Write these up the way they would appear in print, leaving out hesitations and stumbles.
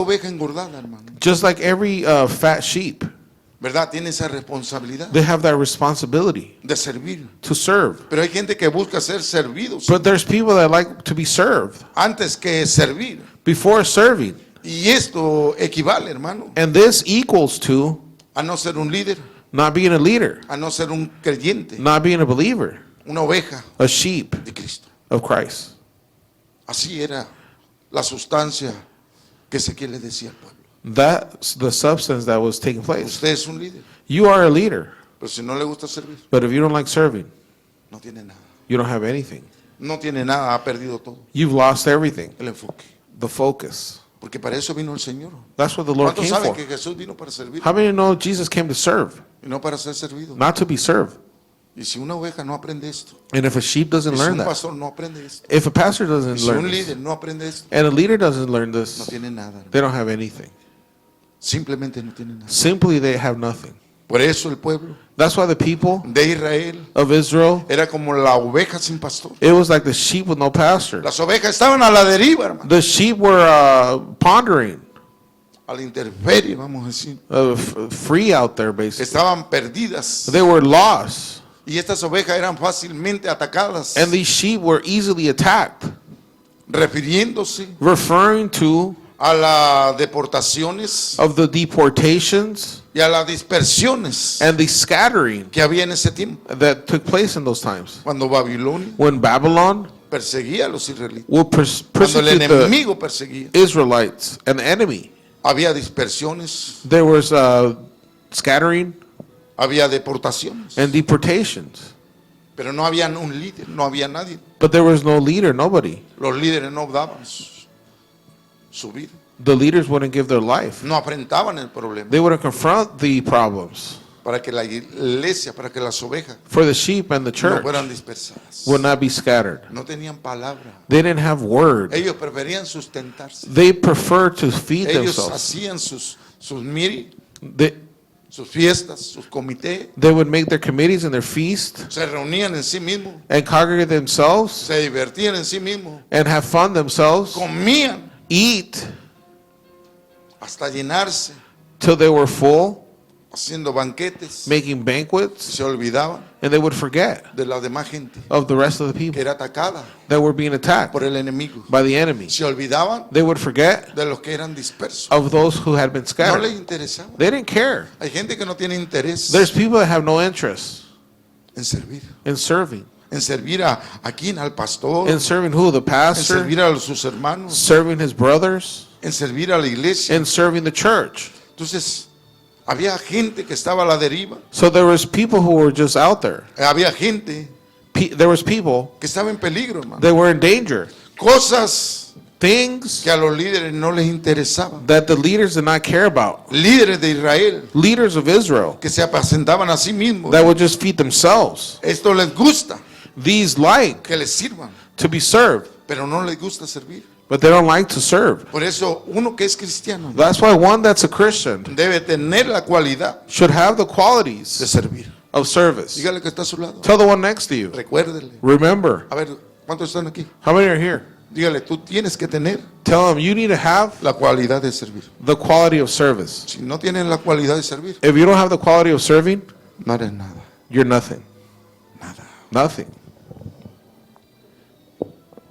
Oveja engordada, hermano. Just like every fat sheep, ¿Verdad? Tiene esa responsabilidad they have that responsibility de servir. to serve. Pero hay gente que busca ser servidos But there's people that like to be served antes que servir. before serving. Y esto equivale, hermano, And this equals to a no ser un líder, not being a leader, a no ser un creyente, not being a believer, una oveja a sheep de Cristo. of Christ. Así era la sustancia que Ezequiel le decía al pueblo. That's the substance that was taking place. Usted es un líder, You are a leader, pero si no le gusta servir, but if you don't like serving, no tiene nada. you don't have anything. No tiene nada, ha perdido todo. You've lost everything, El enfoque. the focus. Porque para eso vino el Señor. That's what the Lord ¿Cuántos came saben for. que Jesús vino para servir How many know Jesus came to serve, y no para ser servido? not to be served? Y si una oveja no aprende esto, And if a sheep y doesn't si learn un that, pastor no aprende esto, if a pastor y doesn't si learn un this, líder no aprende esto, and a leader doesn't learn no this, tiene nada. they don't have anything. Simplemente no tiene nada. Simply they have nothing. Por eso el pueblo That's why the people de Israel of Israel, era como la oveja sin pastor. it was like the sheep with no pastor. Las ovejas estaban a la deriva, hermano, The sheep were pondering, a la intemperie, vamos a decir. free out there basically. Estaban perdidas. They were lost. Y estas ovejas eran fácilmente atacadas, And these sheep were easily attacked, refiriéndose referring to a las deportaciones of the deportations y a las dispersiones and the scattering que había en ese tiempo, that took place in those times. cuando Babilonia When Babylon perseguía a los israelitas, would cuando el persecute the enemigo perseguía. Israelites, an enemy. Había dispersiones, There was scattering había deportaciones, and deportations. pero no había un líder, no había nadie. But there was no leader, nobody. Los líderes no daban su vida, The leaders wouldn't give their life. no afrentaban el problema They wouldn't confront the problems. para que la iglesia, para que las ovejas For the sheep and the no church fueran dispersadas. would not be scattered. No tenían palabra. They didn't have word. Ellos preferían sustentarse. They preferred to feed Ellos themselves. hacían sus miri, They, sus fiestas, sus comités, they would make their committees and their feast se reunían en sí mismos, and congregate themselves se divertían en sí mismos, and have fun themselves, comían eat hasta llenarse, till they were full, haciendo banquetes, making banquets, se olvidaban and they would forget de la demás gente of the rest of the que people era atacada that were being attacked por el enemigo. by the enemy. Se olvidaban They would forget de los que eran dispersos. of those who had been No les scattered. interesaba. They didn't care. Hay gente que no tiene interés There's people that have no interest en servir. in serving. En servir a quién, al pastor, In serving who? The en pastor, servir a sus hermanos, serving his brothers, en servir a la iglesia. and serving the church. Entonces, había gente que estaba a la deriva, So there was people who were just out there. había gente There was people que estaba en peligro, hermano. that were in danger. Cosas Things que a los líderes no les interesaban. that the leaders did not care about. Líderes de Israel Leaders of Israel que se apacentaban a sí mismos. that would just feed themselves. Esto les gusta These like que les sirvan, to be served, pero no les gusta servir. but they don't like to serve. Por eso, uno que es cristiano That's why one that's a Christian debe tener la cualidad should have the de qualities servir. of service. Dígale que está a su lado. Tell the one next to you. Recuérdele. Remember. A ver, ¿cuántos están aquí? How many are here? Dígale, tú tienes que tener Tell them you need to have la cualidad de servir. the quality of service. Si no tienes la cualidad de servir, If you don't have the quality of serving, no eres nada. you're nothing. Nada. Nothing.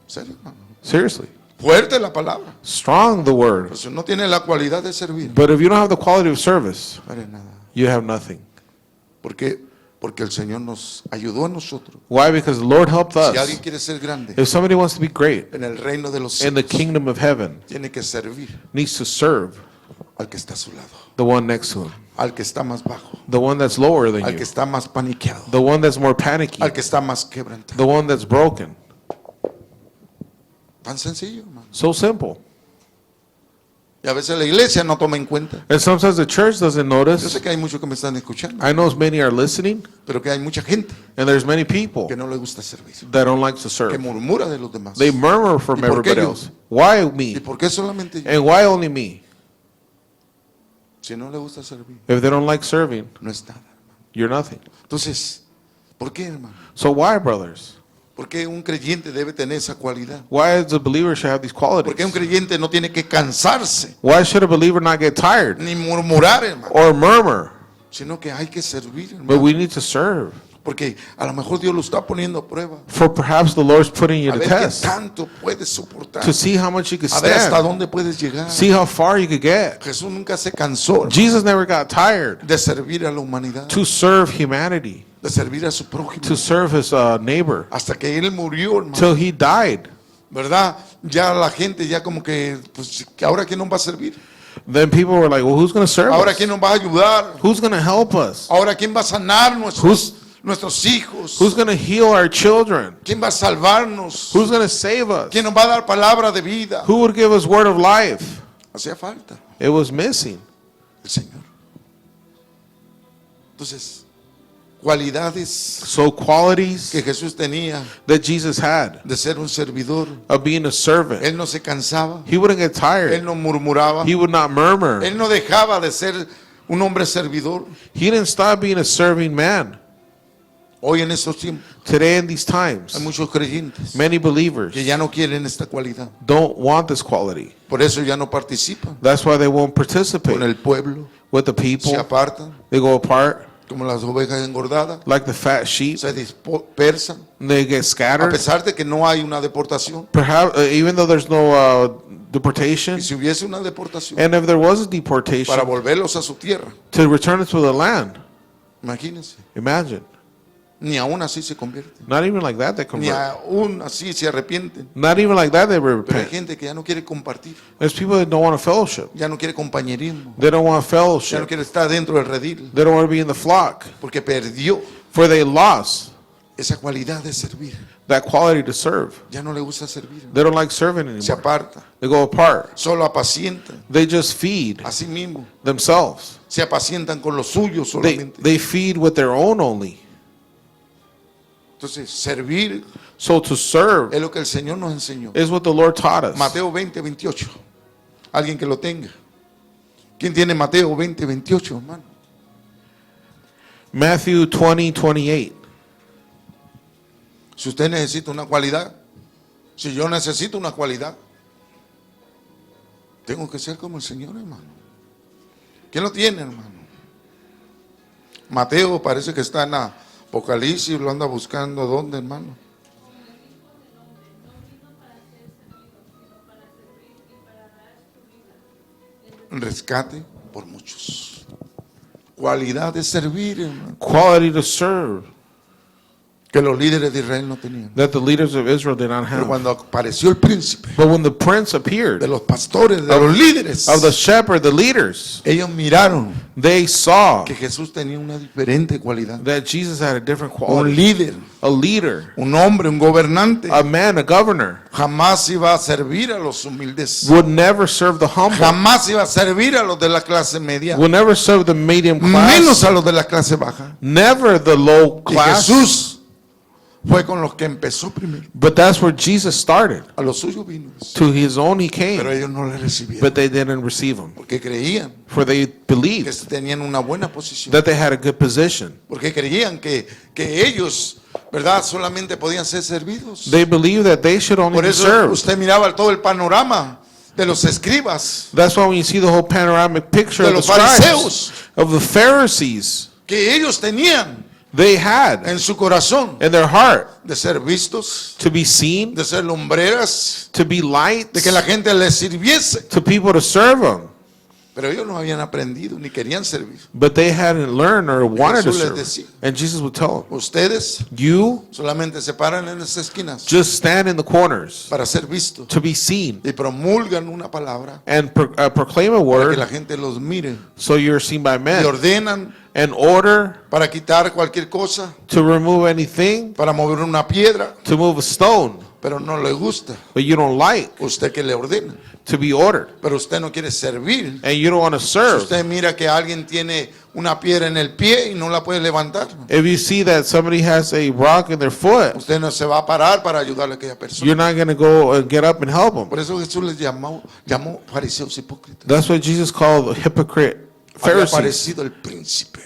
¿Serio, hermano? Seriously. Fuerte la palabra. Strong the word. Pero si no tienes la cualidad de servir, But if you don't have the quality of service, no eres nada. you have nothing. Porque el Señor nos ayudó a nosotros. Why? Because the Lord helped Si alguien us. quiere ser grande If somebody wants to be great en el reino de los in the cielos, kingdom of heaven, tiene que servir needs to serve al que está a su lado, the one next to him, al que está más bajo, the one that's lower than al que you, está más paniqueado, the one that's more panicky, al que está más quebrantado. the one that's broken. Tan sencillo, hermano. So simple. Y a veces la iglesia no toma en cuenta. And sometimes the church doesn't Yo notice. sé que hay muchos que me están escuchando, I know as many are listening, pero que hay mucha gente and there's many people que no le gusta servir, that don't like to que serve. murmura de los demás. They murmur from ¿Y por qué everybody yo? else. Why ¿Y me? por qué solamente yo? And why only me? Si no le gusta servir, If they don't like serving, no es nada. you're nothing. Entonces, ¿por qué, hermano? So why, brothers? ¿Por qué un creyente debe tener esa cualidad? Why does a believer should have these ¿Por qué qualities? un creyente no tiene que cansarse Why should a believer not get tired ni murmurar, hermano? or murmur? Sino que hay que servir, But hermano. we need to serve. Porque a lo mejor Dios lo está poniendo a prueba. For perhaps the Lord's putting you A to ver qué test tanto puedes soportar. to see how much you can A ver hasta stand, dónde puedes llegar. see how far you could get. Jesús nunca se cansó, hermano, Jesus never got tired de servir a la humanidad, to serve humanity, de servir a su prójimo. to serve his neighbor, Hasta que Él murió, hermano. till he died. ¿Verdad? Ya la gente ya como que, pues, ¿ahora quién nos va a servir? Then people were like, well, who's going to serve ¿Ahora us? quién nos va a ayudar? Who's going to help us? ¿Ahora quién va a sanar nuestros hijos? Who's going to heal our children? ¿Quién va a salvarnos? Who's going to save us? ¿Quién nos va a dar palabra de vida? Who would give us word of life? Hacía falta It was missing. el Señor. Entonces, cualidades So qualities que Jesús tenía that Jesus had de ser un servidor. of being a servant. Él no se cansaba, He wouldn't get él tired. no murmuraba, He would not murmur. él no dejaba de ser un hombre servidor. He didn't stop being a serving man. Hoy en estos tiempos Today in these times, hay muchos creyentes many believers que ya no quieren esta cualidad. don't want this quality. Por eso ya no participan That's why they won't con participate el pueblo, with the people. se apartan They go apart como las ovejas engordadas, like the fat sheep. se dispersan, And they get a scattered. pesar de que no hay una deportación. Perhaps even though there's no Y deportation, si hubiese una deportación and if there was a para deportation volverlos a su tierra, to return it to the land, imagínense, imagine. ni aún así se convierten, Not even like that they ni convert. aún así se arrepienten. Not even like that they Pero hay repent. gente que ya no quiere compartir, There's people that don't want a fellowship. ya no quiere compañerismo, They don't want ya no fellowship. quiere estar dentro del redil, They don't want to be in the flock. porque perdió For they lost esa cualidad de servir. that quality to serve. Ya no le gusta servir, They don't like serving se anymore. aparta, They go apart. solo apacientan They just feed a sí mismo, themselves. se apacientan con los suyos They, solamente. they feed with their own only. Entonces, servir So to serve es lo que el Señor nos enseñó. is what the Lord taught us. Mateo 20, 28. Alguien que lo tenga. ¿Quién tiene Mateo 20, 28, hermano? Matthew 20:28. Si usted necesita una cualidad, si yo necesito una cualidad, tengo que ser como el Señor, hermano. ¿Quién lo tiene, hermano? Mateo parece que está en Apocalipsis, lo anda buscando. ¿Dónde, hermano? Rescate por muchos. Cualidad de servir, hermano, Quality to serve que los líderes de Israel no tenían. that the leaders of Israel did not Pero have. cuando apareció el príncipe, But when the prince de appeared, los pastores, de los líderes, of the shepherd, the leaders, ellos miraron they saw que Jesús tenía una diferente cualidad. that Jesus had a different Un quality. líder, A leader, un hombre, un gobernante, a man, a governor, jamás iba a servir a los humildes. would never serve the humble, Jamás iba a servir a los de la clase media, would never serve the medium menos class, a los de la clase baja. never the low Y class. Jesús fue con los que empezó primero. But that's where Jesus started. A los suyos vino, To his own he pero came, ellos no le recibieron but they didn't receive him. porque creían For they que believed tenían una buena posición, that they had a good position. porque creían que ellos, ¿verdad?, solamente podían ser servidos. They believed that they should only Por be eso served. usted miraba todo el panorama de los escribas, That's why when you see the whole panoramic picture de of the los scribes, fariseos, of the Pharisees, que ellos tenían they had en su corazón in their heart de ser vistos, to be seen, de ser lumbreras, to be lights, de que la gente les sirviese. to people to serve them. Pero ellos no habían aprendido ni querían servir. But they hadn't learned or wanted to Jesús les serve. decía, And Jesus would tell them, ustedes you solamente se paran en las esquinas just stand in the corners para ser vistos to be seen y promulgan una palabra and proclaim a para que la word gente los mire so you're seen by y men. ordenan And order para quitar cualquier cosa, to remove anything, para mover una piedra, to move a stone, pero no le gusta. but you don't like Usted que le ordena, to be ordered. pero usted no quiere servir. And you don't want to Si serve. usted mira que alguien tiene una piedra en el pie y no la puede levantar, If you see that somebody has a rock in their foot, usted no se va a parar para ayudarle a aquella persona. you're not going to go and get up and help them. Por eso Jesús les llamó fariseos hipócritas. That's what Jesus called the hypocrite Había Pharisees. aparecido el príncipe.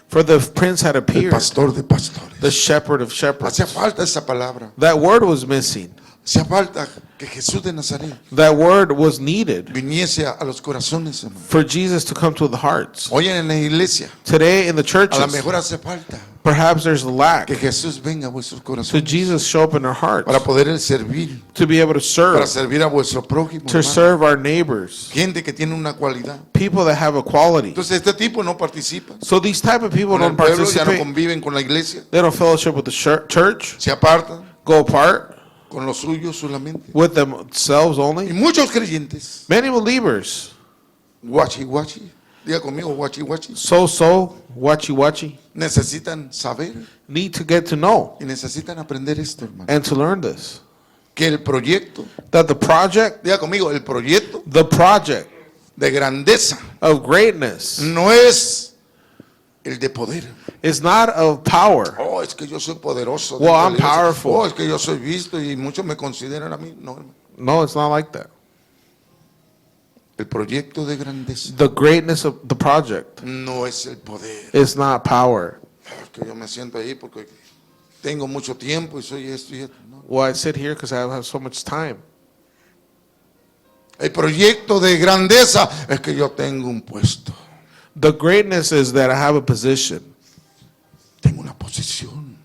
For the prince had el appeared, pastor de pastores. the shepherd of shepherds. Hacía falta esa palabra. That word was missing. Hacía falta que Jesús de Nazaret That word was needed viniese a los corazones, hermano. for Jesus to come to the hearts. Hoy en la iglesia, Today in the a lo churches, mejor hace falta perhaps there's a lack que Jesús venga a vuestros to corazones Jesus show up in our hearts para poder servir, to be able to para serve, servir a vuestro prójimo, to hermano. serve our neighbors, Gente que tiene una cualidad. people that have a quality. Entonces este tipo no participa So these type of people con el don't pueblo, ya no participate. conviven con la iglesia, They don't fellowship with the church, se apartan go apart con los suyos solamente. with themselves Y only. muchos creyentes, Many believers, guachi guachi, diga conmigo guachi guachi, so, watchy, necesitan saber need to get to know y necesitan aprender esto, hermano. and to learn this. Que el proyecto, That the project diga conmigo, el proyecto de grandeza of greatness no es el de poder. is not of power. Oh, es que yo soy poderoso. Well, dentro de la I'm iglesia. powerful. Oh, es que yo soy visto y muchos me consideran a mí. No, hermano. No, it's not like that. El proyecto de grandeza The greatness of the project no es el poder. is not power. Es que yo me siento ahí porque tengo mucho tiempo y soy esto y esto. No. Well, I sit here because I have so much time. El proyecto de grandeza es que yo tengo un puesto, The greatness is that I have a position. tengo una posición,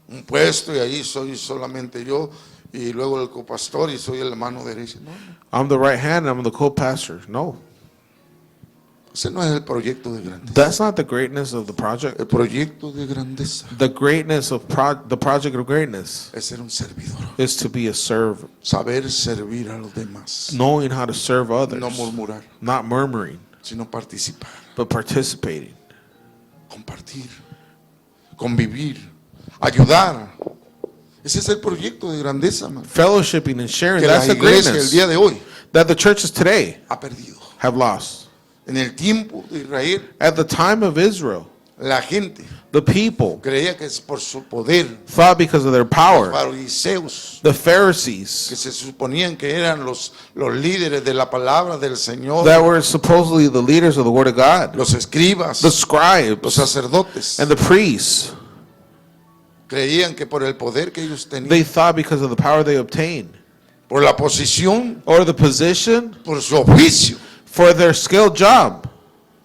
un puesto y ahí soy solamente yo y luego el copastor y soy el mano derecha. No, no. I'm the right hand and I'm the co-pastor. No, Ese no es el proyecto de grandeza. that's not the greatness of the project. El proyecto de grandeza The greatness of the project of greatness es ser un servidor, is to be a servant, saber servir a los demás, knowing how to serve others, no murmurar, not murmuring, sino participar, but participating, compartir, convivir, ayudar. Ese es el proyecto de grandeza, man, fellowshipping and sharing. que la That's the iglesia el greatness día de hoy that the churches today ha perdido. have lost. En el tiempo de Israel, At the time of Israel, la gente the people creía que es por su poder, thought because of their power, fariseos, the que Pharisees se suponían que eran los líderes de la palabra del Señor, that were supposedly the leaders of the Word of God, los escribas, the los scribes sacerdotes, and the priests, creían que por el poder que ellos tenían, they thought because of the power they obtained por la posición, or the position por su oficio, for their skilled job,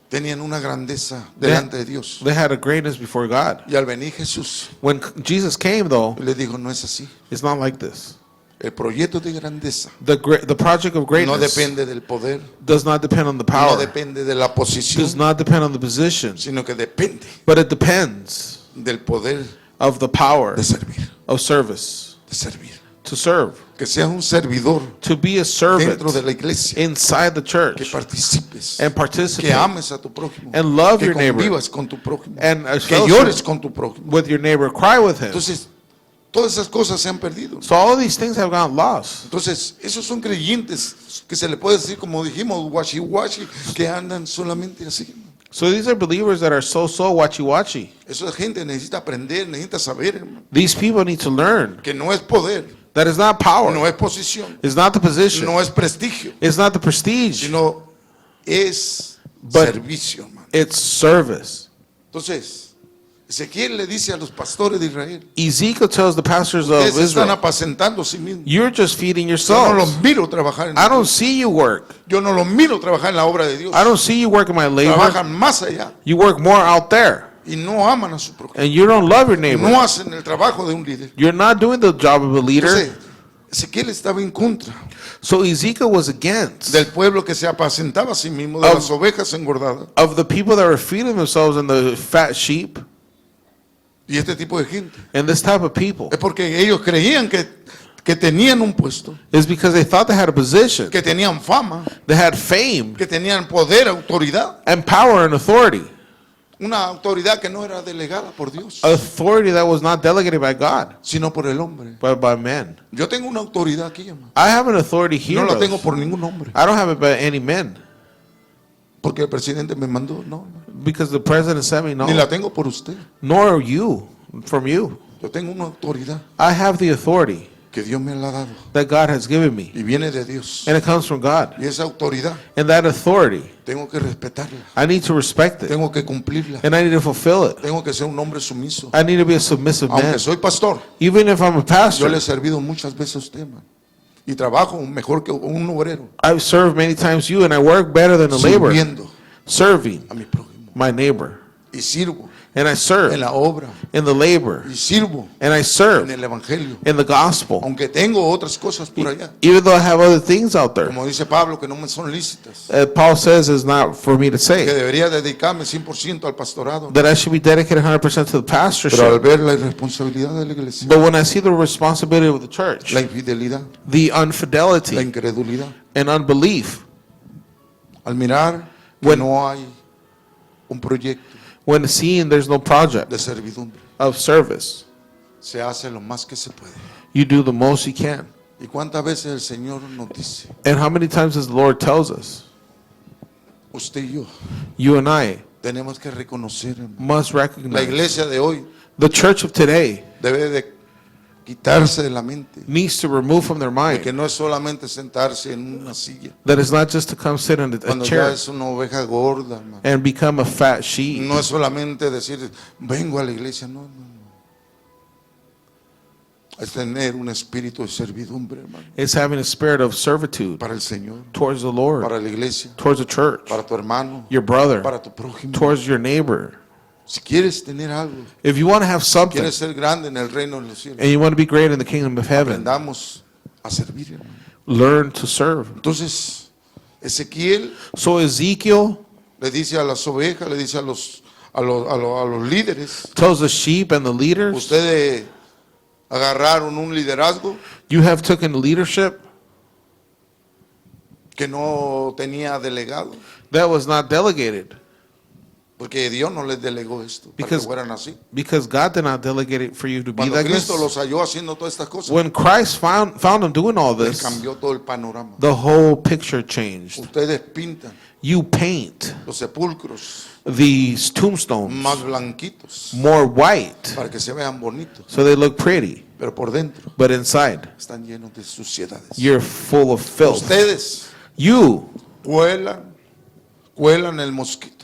tenían una grandeza delante de Dios. they had a greatness before God. Y al venir Jesús, When Jesus came, though, le dijo, no es así. it's not like this. El proyecto de grandeza The project of no greatness depende del poder, does not depend on the no power, depende de la does posición, not depend on the position, sino que depende but it depends del poder of the power de servir, of service, de servir. to serve, Que seas un servidor to be a servant dentro de la iglesia, inside the que church participes, and que participate ames a tu prójimo, and love que your neighbor convivas con tu prójimo, and que llores con tu prójimo. with your neighbor, cry with him. Entonces, todas esas cosas se han perdido. So all of these things have gotten lost. Entonces, esos son creyentes que se le puede decir, como dijimos, washi que andan solamente así. So these are believers that are so watchy. Esa gente necesita aprender, necesita saber, hermano, These people need to learn que no es poder, that it's not power, no es posición, it's not the position, no es prestigio, it's not the prestige, sino es But- servicio, hermano. it's service. Entonces, Ezequiel le dice a los pastores de Israel, Ezekiel tells the pastors of ustedes están Israel, apacentando a sí mismos. you're just feeding Yo no los yourselves. miro trabajar en I la don't iglesia. see you work. Yo no los miro trabajar en la obra de Dios. I don't see you work in my labor. Trabajan más allá You work more out there. y no aman a su prójimo. And you don't love your neighbor. No hacen el trabajo de un líder. You're not doing the job of a leader. Entonces, Ezequiel estaba en contra So Ezekiel was against del pueblo que se apacentaba a sí mismo, de las ovejas engordadas. of the people that were feeding themselves in the fat sheep Y este tipo de gente. and this type of people. Es porque ellos creían que tenían un puesto, Is because they thought they had a position, que tenían fama, they had fame que tenían poder, autoridad. and power and authority. Una autoridad que no era delegada por Dios, Authority that was not delegated by God, sino por el hombre. but by men. Yo tengo una autoridad aquí, hermano. I have an authority here. No la brothers. tengo por ningún hombre. I don't have it by any men. Porque el presidente me mandó. No, no. Because the president sent me, no. Ni la tengo por usted. Nor you, from you. Yo tengo una autoridad I have the authority que Dios me la ha dado that God has given me. y viene de Dios. And it comes from God. Y esa autoridad And that authority, tengo que respetarla, I need to respect it. tengo que cumplirla, And I need to fulfill it. tengo que ser un hombre sumiso. I need to be a submissive man. Aunque soy pastor, Even if I'm a yo pastor, le he servido muchas veces a usted, man, y trabajo mejor que un obrero, I've served many times you and I work better than a laborer. sirviendo Serving a mi prójimo, my neighbor. y sirvo And I serve en la obra, in the labor. y sirvo And I en serve el evangelio, in the gospel. aunque tengo otras cosas por allá, Even though I have other things out there. como dice Pablo, que no me son lícitas, Paul says it's not for me to que say. debería dedicarme 100% al pastorado, That I should be dedicated 100% to the pero al pastorship. ver la irresponsabilidad de la iglesia, But when I see the responsibility of the church, la infidelidad, the la infidelity incredulidad, and unbelief, al mirar que When- no hay un proyecto when seeing there's no project de servidumbre, of service, se hace lo más que se puede. you do the most you can. ¿Y cuántas veces el Señor nos dice, And how many times does the Lord tells us, usted y yo you and I tenemos que reconocer, hermano, must la recognize, iglesia de hoy the church of today debe de quitarse de la mente needs to remove from their de que mind no es solamente sentarse en una silla, that it's not just to come sit on a cuando ya chair es una oveja gorda, hermano. and become a fat sheep. No es solamente decir, vengo a la iglesia, no, no, no. Es tener un espíritu de servidumbre, hermano, It's having a spirit of servitude para el Señor, towards the Lord, para la iglesia, towards the church, para tu hermano, your brother, para tu prójimo. towards your neighbor. Si quieres tener algo, If you want to have something quieres ser grande en el reino de los cielos, and you want to be great in the kingdom of heaven, aprendamos a servir, hermano. learn to serve. Entonces, Ezequiel So Ezekiel le dice a las ovejas, le dice a los líderes, tells the sheep and the leaders, ustedes agarraron un liderazgo you have taken leadership que no tenía delegado, that was not delegated porque Dios no les delegó esto para que Because- fueran así. because God did not delegate it for you to be Cuando like this. Cristo los halló haciendo todas estas cosas, When Christ found them doing all les this, cambió todo el panorama. the whole picture changed. Ustedes pintan You paint los sepulcros these tombstones más blanquitos more white para que se vean bonitos, so they look pretty, pero por dentro but inside están llenos de suciedades. you're full of filth. Ustedes You cuelan el mosquito